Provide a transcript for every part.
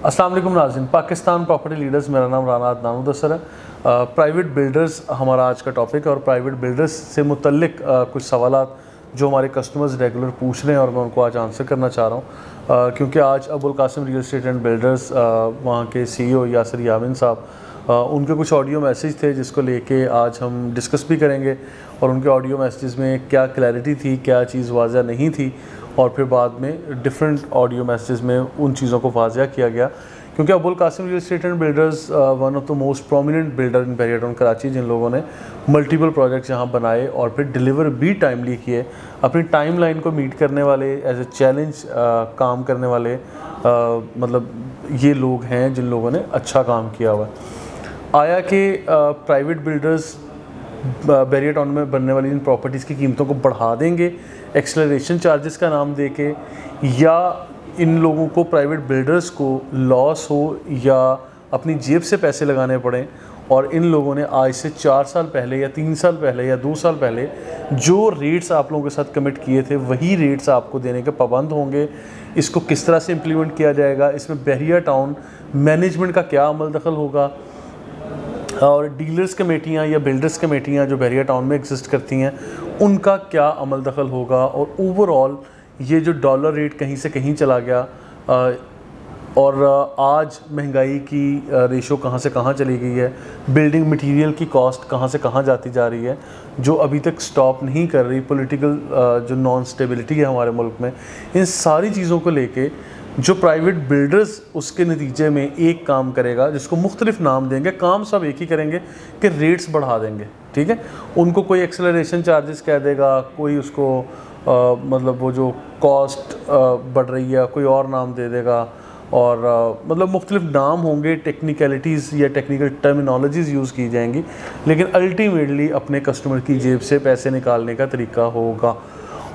अस्सलाम वालेकुम नाज़रीन, पाकिस्तान प्रॉपर्टी लीडर्स, मेरा नाम राना अदनान उदसर है। प्राइवेट बिल्डर्स हमारा आज का टॉपिक है और प्राइवेट बिल्डर्स से मुतल्लिक कुछ सवालात जो हमारे कस्टमर्स रेगुलर पूछ रहे हैं और मैं उनको आज आंसर करना चाह रहा हूँ, क्योंकि आज Abul Qasim real estate and builders वहाँ के CEO यासिर यामिन साहब, उनके कुछ ऑडियो मैसेज थे जिसको लेके आज हम डिस्कस भी करेंगे और उनके ऑडियो मैसेज में क्या क्लैरिटी थी, क्या चीज़ वाज़ह नहीं थी, और फिर बाद में डिफरेंट ऑडियो मैसेज में उन चीज़ों को वाज़ह किया गया। क्योंकि Abul Qasim real estate and builders one of the most prominent builder in Bahria town Karachi, जिन लोगों ने मल्टीपल प्रोजेक्ट्स यहाँ बनाए और फिर डिलीवर भी टाइमली किए, अपनी टाइमलाइन को मीट करने वाले, एज ए चैलेंज काम करने वाले मतलब ये लोग हैं जिन लोगों ने अच्छा काम किया हुआ है। आया कि प्राइवेट बिल्डर्स बहरिया टाउन में बनने वाली इन प्रॉपर्टीज़ की कीमतों को बढ़ा देंगे एक्सेलरेशन चार्जेस का नाम देके, या इन लोगों को प्राइवेट बिल्डर्स को लॉस हो या अपनी जेब से पैसे लगाने पड़ें और इन लोगों ने आज से 4 साल पहले या 3 साल पहले या 2 साल पहले जो रेट्स आप लोगों के साथ कमिट किए थे वही रेट्स आपको देने के पाबंद होंगे। इसको किस तरह से इम्प्लीमेंट किया जाएगा, इसमें बहरिया टाउन मैनेजमेंट का क्या अमल दखल होगा, और डीलर्स कमेटियाँ या बिल्डर्स कमेटियाँ जो बहरिया टाउन में एग्जिस्ट करती हैं उनका क्या अमल दखल होगा, और ओवरऑल ये जो डॉलर रेट कहीं से कहीं चला गया और आज महंगाई की रेशो कहाँ से कहाँ चली गई है, बिल्डिंग मटेरियल की कॉस्ट कहाँ से कहाँ जाती जा रही है, जो अभी तक स्टॉप नहीं कर रही, पॉलिटिकल जो नॉन स्टेबिलिटी है हमारे मुल्क में, इन सारी चीज़ों को लेके जो प्राइवेट बिल्डर्स उसके नतीजे में एक काम करेगा जिसको मुख्तलिफ नाम देंगे, काम सब एक ही करेंगे कि रेट्स बढ़ा देंगे। ठीक है, उनको कोई एक्सेलरेशन चार्जेस कह देगा, कोई उसको मतलब वो जो कॉस्ट बढ़ रही है कोई और नाम दे देगा, और मतलब मुख्तलिफ नाम होंगे, टेक्निकलिटीज़ या टेक्निकल टर्मिनोलॉजीज़ यूज़ की जाएंगी, लेकिन अल्टीमेटली अपने कस्टमर की जेब से पैसे निकालने का तरीका होगा।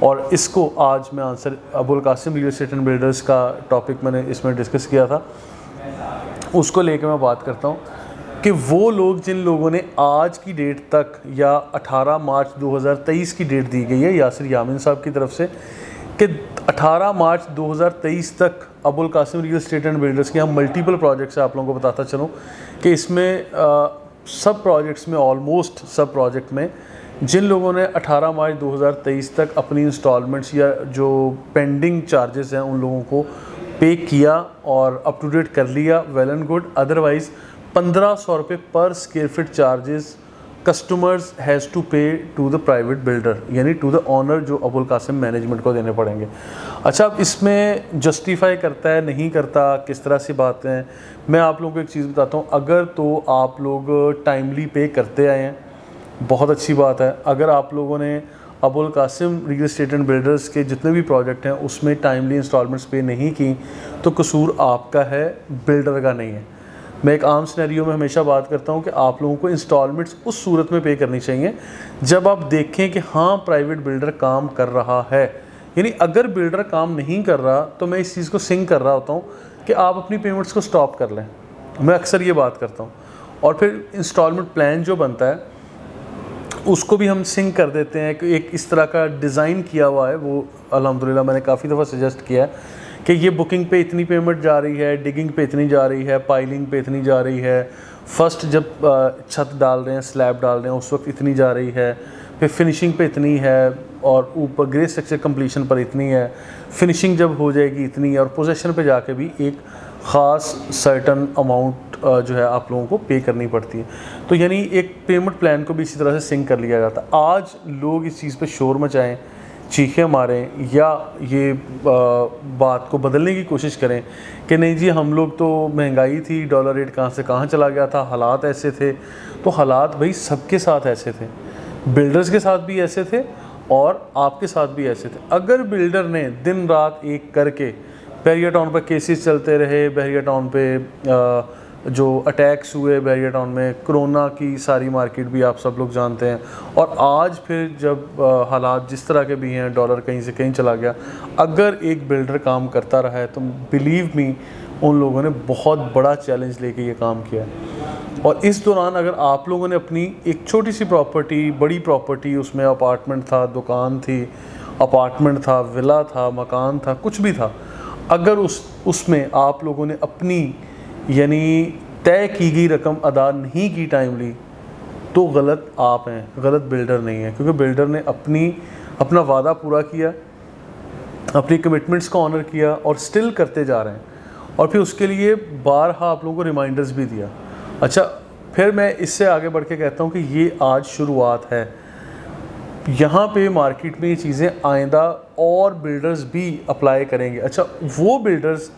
और इसको आज मैं answer Abul Qasim real estate and builders का टॉपिक मैंने इसमें डिस्कस किया था, उसको लेकर मैं बात करता हूँ कि वो लोग जिन लोगों ने आज की डेट तक या 18 मार्च 2023 की डेट दी गई है यासिर यामिन साहब की तरफ से कि 18 मार्च 2023 तक Abul Qasim real estate and builders के यहाँ मल्टीपल प्रोजेक्ट्स है। आप लोगों को बताता चलूँ कि इसमें सब प्रोजेक्ट्स में, ऑलमोस्ट सब प्रोजेक्ट में जिन लोगों ने 18 मार्च 2023 तक अपनी इंस्टॉलमेंट्स या जो पेंडिंग चार्जेस हैं उन लोगों को पे किया और अप टू डेट कर लिया, वेल एंड गुड। अदरवाइज़ 1500 रुपये पर square feet charges customers has to pay to the private builder, यानी टू द ऑनर, जो अबुल कासिम मैनेजमेंट को देने पड़ेंगे। अच्छा, अब इसमें जस्टिफाई करता है नहीं करता, किस तरह से बातें हैं, मैं आप लोगों को एक चीज़ बताता हूँ। अगर तो आप लोग टाइमली पे करते आए हैं बहुत अच्छी बात है। अगर आप लोगों ने Abul Qasim real estate and builders के जितने भी प्रोजेक्ट हैं उसमें टाइमली इंस्टॉलमेंट्स पे नहीं की तो कसूर आपका है, बिल्डर का नहीं है। मैं एक आम सिनेरियो में हमेशा बात करता हूं कि आप लोगों को इंस्टॉलमेंट्स उस सूरत में पे करनी चाहिए जब आप देखें कि हाँ प्राइवेट बिल्डर काम कर रहा है। यानी अगर बिल्डर काम नहीं कर रहा तो मैं इस चीज़ को सिंक कर रहा होता हूँ कि आप अपनी पेमेंट्स को स्टॉप कर लें। मैं अक्सर ये बात करता हूँ, और फिर इंस्टॉलमेंट प्लान जो बनता है उसको भी हम सिंक कर देते हैं कि एक इस तरह का डिज़ाइन किया हुआ है। वो अल्हम्दुलिल्लाह मैंने काफ़ी दफ़ा सजेस्ट किया है कि ये बुकिंग पे इतनी पेमेंट जा रही है, डिगिंग पे इतनी जा रही है, पाइलिंग पे इतनी जा रही है, फर्स्ट जब छत डाल रहे हैं, स्लैब डाल रहे हैं उस वक्त इतनी जा रही है, फिर फिनिशिंग पे इतनी है, और ऊपर ग्रे स्ट्रक्चर कंप्लीशन पर इतनी है, फिनिशिंग जब हो जाएगी इतनी है, और पोजेसन पे जाके भी एक ख़ास सर्टन अमाउंट जो है आप लोगों को पे करनी पड़ती है। तो यानी एक पेमेंट प्लान को भी इसी तरह से सिंक कर लिया जाता है। आज लोग इस चीज़ पे शोर मचाएं, चीखें मारें या ये बात को बदलने की कोशिश करें कि नहीं जी हम लोग तो महंगाई थी, डॉलर रेट कहाँ से कहाँ चला गया था, हालात ऐसे थे। तो हालात भाई सबके साथ ऐसे थे, बिल्डर्स के साथ भी ऐसे थे और आपके साथ भी ऐसे थे। अगर बिल्डर ने दिन रात एक करके बहरिया टाउन पर केसेस चलते रहे, बहरिया टाउन पे जो अटैक्स हुए, बहरिया टाउन में कोरोना की सारी मार्केट भी आप सब लोग जानते हैं, और आज फिर जब हालात जिस तरह के भी हैं, डॉलर कहीं से कहीं चला गया, अगर एक बिल्डर काम करता रहा है तो बिलीव मी उन लोगों ने बहुत बड़ा चैलेंज लेके ये काम किया है। और इस दौरान अगर आप लोगों ने अपनी एक छोटी सी प्रॉपर्टी, बड़ी प्रॉपर्टी, उसमें अपार्टमेंट था, दुकान थी, अपार्टमेंट था, विला था, मकान था, कुछ भी था, अगर उसमें आप लोगों ने अपनी यानी तय की गई रकम अदा नहीं की टाइमली, तो गलत आप हैं, गलत बिल्डर नहीं है। क्योंकि बिल्डर ने अपना वादा पूरा किया, अपनी कमिटमेंट्स को ऑनर किया और स्टिल करते जा रहे हैं, और फिर उसके लिए बारहा आप लोगों को रिमाइंडर्स भी दिया। अच्छा, फिर मैं इससे आगे बढ़ के कहता हूँ कि ये आज शुरुआत है। यहाँ पे मार्केट में ये चीज़ें आइंदा और बिल्डर्स भी अप्लाई करेंगे। अच्छा, वो builders,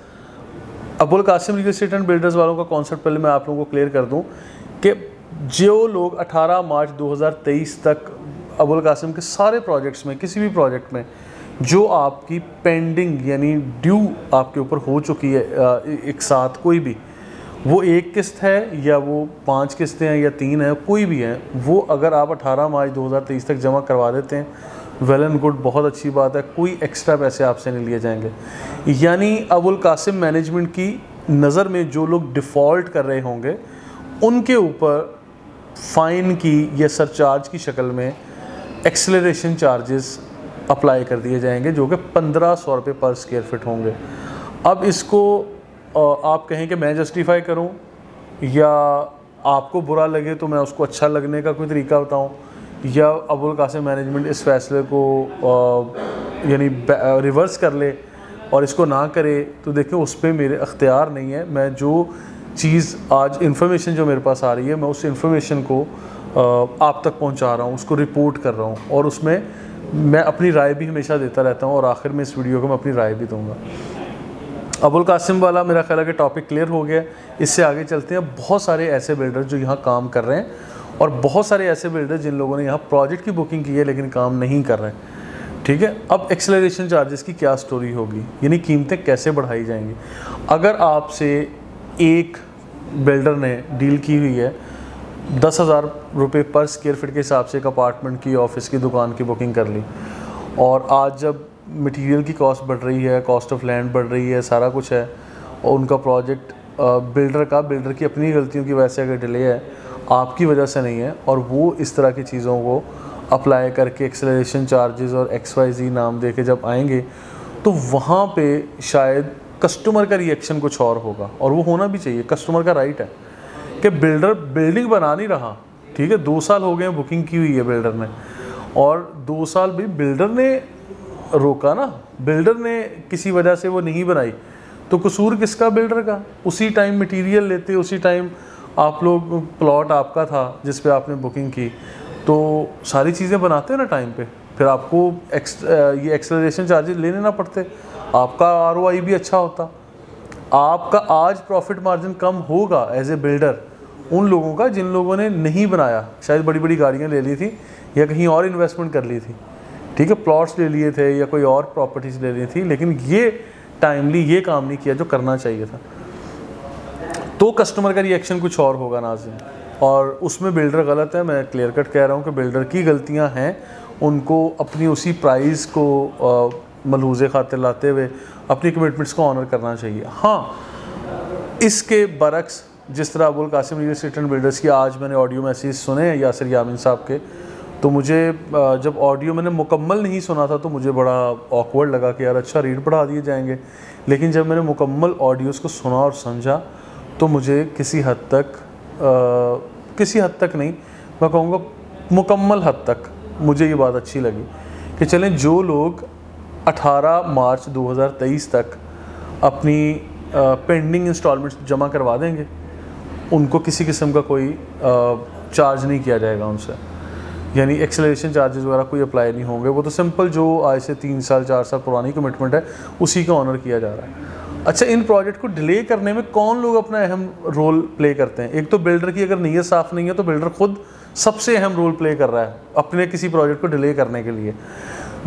Abul Qasim real estate and builders वालों का कॉन्सेप्ट पहले मैं आप लोगों को क्लियर कर दूँ कि जो लोग 18 मार्च 2023 तक अबुल कासिम के सारे प्रोजेक्ट्स में, किसी भी प्रोजेक्ट में जो आपकी पेंडिंग यानी ड्यू आपके ऊपर हो चुकी है एक साथ, कोई भी, वो एक किस्त है या वो 5 किस्तें हैं या 3 है, कोई भी है, वो अगर आप 18 मार्च 2023 तक जमा करवा देते हैं, वेल एंड गुड, बहुत अच्छी बात है, कोई एक्स्ट्रा पैसे आपसे नहीं लिए जाएंगे। यानी अबुल कासिम मैनेजमेंट की नज़र में जो लोग डिफ़ॉल्ट कर रहे होंगे उनके ऊपर फ़ाइन की या सरचार्ज की शक्ल में एक्सेलरेशन चार्जेस अप्लाई कर दिए जाएंगे, जो कि 1500 रुपये पर स्क्वायर फिट होंगे। अब इसको आप कहें कि मैं जस्टिफाई करूं या आपको बुरा लगे तो मैं उसको अच्छा लगने का कोई तरीका बताऊं, या अबुल कासिम मैनेजमेंट इस फैसले को यानी रिवर्स कर ले और इसको ना करे, तो देखें उस पर मेरे अख्तियार नहीं है। मैं जो चीज़ आज इन्फॉर्मेशन जो मेरे पास आ रही है, मैं उस इन्फॉर्मेशन को आप तक पहुंचा रहा हूं, उसको रिपोर्ट कर रहा हूं, और उसमें मैं अपनी राय भी हमेशा देता रहता हूं, और आखिर में इस वीडियो को मैं अपनी राय भी दूंगा। अबुल कासिम वाला मेरा ख्याल है कि टॉपिक क्लियर हो गया। इससे आगे चलते हैं। बहुत सारे ऐसे बिल्डर जो यहाँ काम कर रहे हैं, और बहुत सारे ऐसे बिल्डर जिन लोगों ने यहाँ प्रोजेक्ट की बुकिंग की है लेकिन काम नहीं कर रहे हैं। ठीक है, अब एक्सेलरेशन चार्जेस की क्या स्टोरी होगी, यानी कीमतें कैसे बढ़ाई जाएंगी। अगर आपसे एक बिल्डर ने डील की हुई है 10,000 रुपये पर स्क्वायर फिट के हिसाब से एक अपार्टमेंट की, ऑफिस की, दुकान की बुकिंग कर ली, और आज जब मटेरियल की कॉस्ट बढ़ रही है, कॉस्ट ऑफ लैंड बढ़ रही है, सारा कुछ है, और उनका प्रोजेक्ट बिल्डर की अपनी गलतियों की वजह से अगर डिले है, आपकी वजह से नहीं है, और वो इस तरह की चीज़ों को अप्लाई करके एक्सेलरेशन चार्जेस और XYZ नाम दे के जब आएंगे, तो वहाँ पे शायद कस्टमर का रिएक्शन कुछ और होगा, और वो होना भी चाहिए। कस्टमर का राइट है कि बिल्डर बिल्डिंग बना नहीं रहा, ठीक है, 2 साल हो गए हैं बुकिंग की हुई है बिल्डर ने, और 2 साल भी बिल्डर ने रोका ना, बिल्डर ने किसी वजह से वो नहीं बनाई, तो कसूर किसका? बिल्डर का। उसी टाइम मटेरियल लेते, उसी टाइम आप लोग, प्लॉट आपका था जिस पे आपने बुकिंग की, तो सारी चीज़ें बनाते हैं ना टाइम पे, फिर आपको ये एक्सेलरेशन चार्जेस लेने ना पड़ते, आपका ROI भी अच्छा होता। आपका आज प्रॉफिट मार्जिन कम होगा एज ए बिल्डर उन लोगों का जिन लोगों ने नहीं बनाया, शायद बड़ी बड़ी गाड़ियाँ ले ली थी या कहीं और इन्वेस्टमेंट कर ली थी, ठीक है, प्लॉट्स ले लिए थे या कोई और प्रॉपर्टीज़ ले ली थी, लेकिन ये टाइमली ये काम नहीं किया जो करना चाहिए था, तो कस्टमर का रिएक्शन कुछ और होगा नाज़रीन, और उसमें बिल्डर गलत है। मैं क्लियर कट कह रहा हूँ कि बिल्डर की गलतियाँ हैं, उनको अपनी उसी प्राइस को मलहूज़े खातिर लाते हुए अपनी कमिटमेंट्स को ऑनर करना चाहिए। हाँ, इसके बरक्स जिस तरह Abul Qasim real estate and builders की आज मैंने ऑडियो मैसेज सुने हैं यासिर यामीन साहब के, तो मुझे जब ऑडियो मैंने मुकम्मल नहीं सुना था तो मुझे बड़ा ऑकवर्ड लगा कि यार अच्छा रेट बढ़ा दिए जाएंगे, लेकिन जब मैंने मुकम्मल ऑडियोज़ को सुना और समझा तो मुझे किसी हद तक नहीं, मैं कहूँगा मुकम्मल हद तक मुझे ये बात अच्छी लगी कि चलें, जो लोग 18 मार्च 2023 तक अपनी पेंडिंग इंस्टॉलमेंट्स जमा करवा देंगे, उनको किसी किस्म का कोई चार्ज नहीं किया जाएगा उनसे, यानी एक्सेलरेशन चार्जेस वगैरह कोई अप्लाई नहीं होंगे। वो तो सिंपल जो आज से 3 साल 4 साल पुरानी कमिटमेंट है उसी का ऑनर किया जा रहा है। अच्छा, इन प्रोजेक्ट को डिले करने में कौन लोग अपना अहम रोल प्ले करते हैं? एक तो बिल्डर की अगर नीयत साफ़ नहीं है तो बिल्डर खुद सबसे अहम रोल प्ले कर रहा है अपने किसी प्रोजेक्ट को डिले करने के लिए।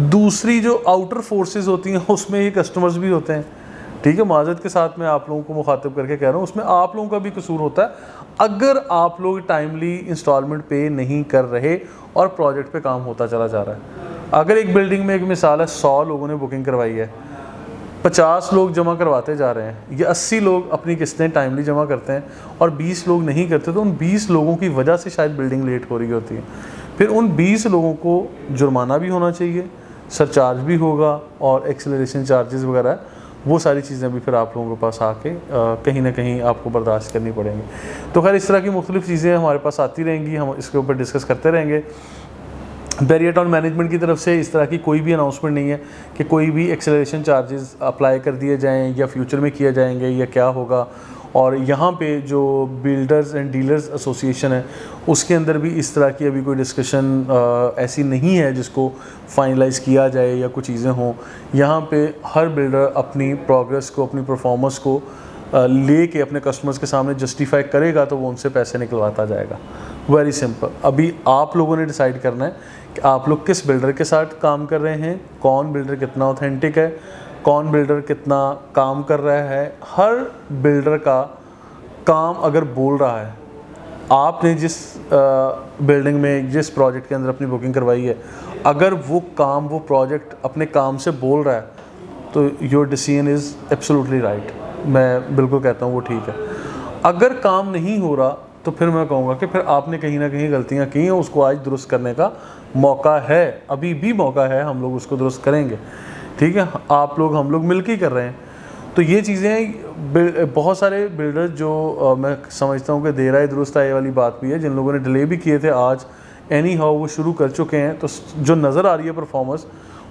दूसरी जो आउटर फोर्सेस होती हैं उसमें ये कस्टमर्स भी होते हैं, ठीक है, माजरत के साथ मैं आप लोगों को मुखातिब करके कह रहा हूँ, उसमें आप लोगों का भी कसूर होता है अगर आप लोग टाइमली इंस्टॉलमेंट पे नहीं कर रहे और प्रोजेक्ट पे काम होता चला जा रहा है। अगर एक बिल्डिंग में एक मिसाल है 100 लोगों ने बुकिंग करवाई है, 50 लोग जमा करवाते जा रहे हैं, या 80 लोग अपनी किस्तें टाइमली जमा करते हैं और 20 लोग नहीं करते, तो उन 20 लोगों की वजह से शायद बिल्डिंग लेट हो रही होती है। फिर उन 20 लोगों को जुर्माना भी होना चाहिए, सरचार्ज भी होगा और एक्सेलरेशन चार्जेस वगैरह वो सारी चीज़ें भी फिर आप लोगों के पास आके कहीं ना कहीं आपको बर्दाश्त करनी पड़ेंगी। तो खैर इस तरह की मुख्तलिफ़ चीज़ें हमारे पास आती रहेंगी, हम इसके ऊपर डिस्कस करते रहेंगे। बैरियर टाउन मैनेजमेंट की तरफ से इस तरह की कोई भी अनाउंसमेंट नहीं है कि कोई भी एक्सेलरेशन चार्जेस अप्लाई कर दिए जाएं या फ्यूचर में किया जाएंगे या क्या होगा। और यहाँ पे जो बिल्डर्स एंड डीलर्स एसोसिएशन है उसके अंदर भी इस तरह की अभी कोई डिस्कशन ऐसी नहीं है जिसको फाइनलाइज़ किया जाए या कुछ चीज़ें हों। यहाँ पे हर बिल्डर अपनी प्रोग्रेस को, अपनी परफॉर्मेंस को ले के अपने कस्टमर्स के सामने जस्टिफाई करेगा तो वो उनसे पैसे निकलवाता जाएगा। Very simple. अभी आप लोगों ने डिसाइड करना है कि आप लोग किस बिल्डर के साथ काम कर रहे हैं, कौन बिल्डर कितना ऑथेंटिक है, कौन बिल्डर कितना काम कर रहा है। हर बिल्डर का काम अगर बोल रहा है, आपने जिस बिल्डिंग में जिस प्रोजेक्ट के अंदर अपनी बुकिंग करवाई है, अगर वो काम, वो प्रोजेक्ट अपने काम से बोल रहा है तो your decision is absolutely right. मैं बिल्कुल कहता हूँ वो ठीक है। अगर काम नहीं हो रहा तो फिर मैं कहूँगा कि फिर आपने कहीं ना कहीं गलतियाँ की हैं, उसको आज दुरुस्त करने का मौका है, अभी भी मौका है, हम लोग उसको दुरुस्त करेंगे। ठीक है, आप लोग हम लोग मिल के कर रहे हैं। तो ये चीज़ें बहुत सारे बिल्डर जो मैं समझता हूँ कि देर आए दुरुस्त आए वाली बात भी है, जिन लोगों ने डिले भी किए थे आज एनी हाउ वो शुरू कर चुके हैं। तो जो नज़र आ रही है परफॉर्मेंस,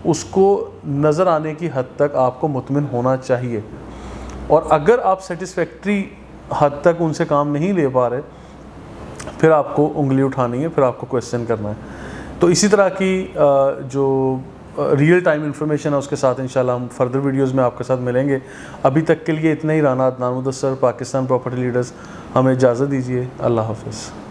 उसको नज़र आने की हद तक आपको मुतमिन होना चाहिए। और अगर आप सेटिस्फैक्ट्री हद तक उनसे काम नहीं ले पा रहे, फिर आपको उंगली उठानी है, फिर आपको क्वेश्चन करना है। तो इसी तरह की जो रियल टाइम इन्फॉर्मेशन है उसके साथ इंशाल्लाह हम फर्दर वीडियोस में आपके साथ मिलेंगे। अभी तक के लिए इतना ही। Rana Adnan Mudassar, Pakistan property leaders. हमें इजाज़त दीजिए। अल्लाह हाफ़िज़।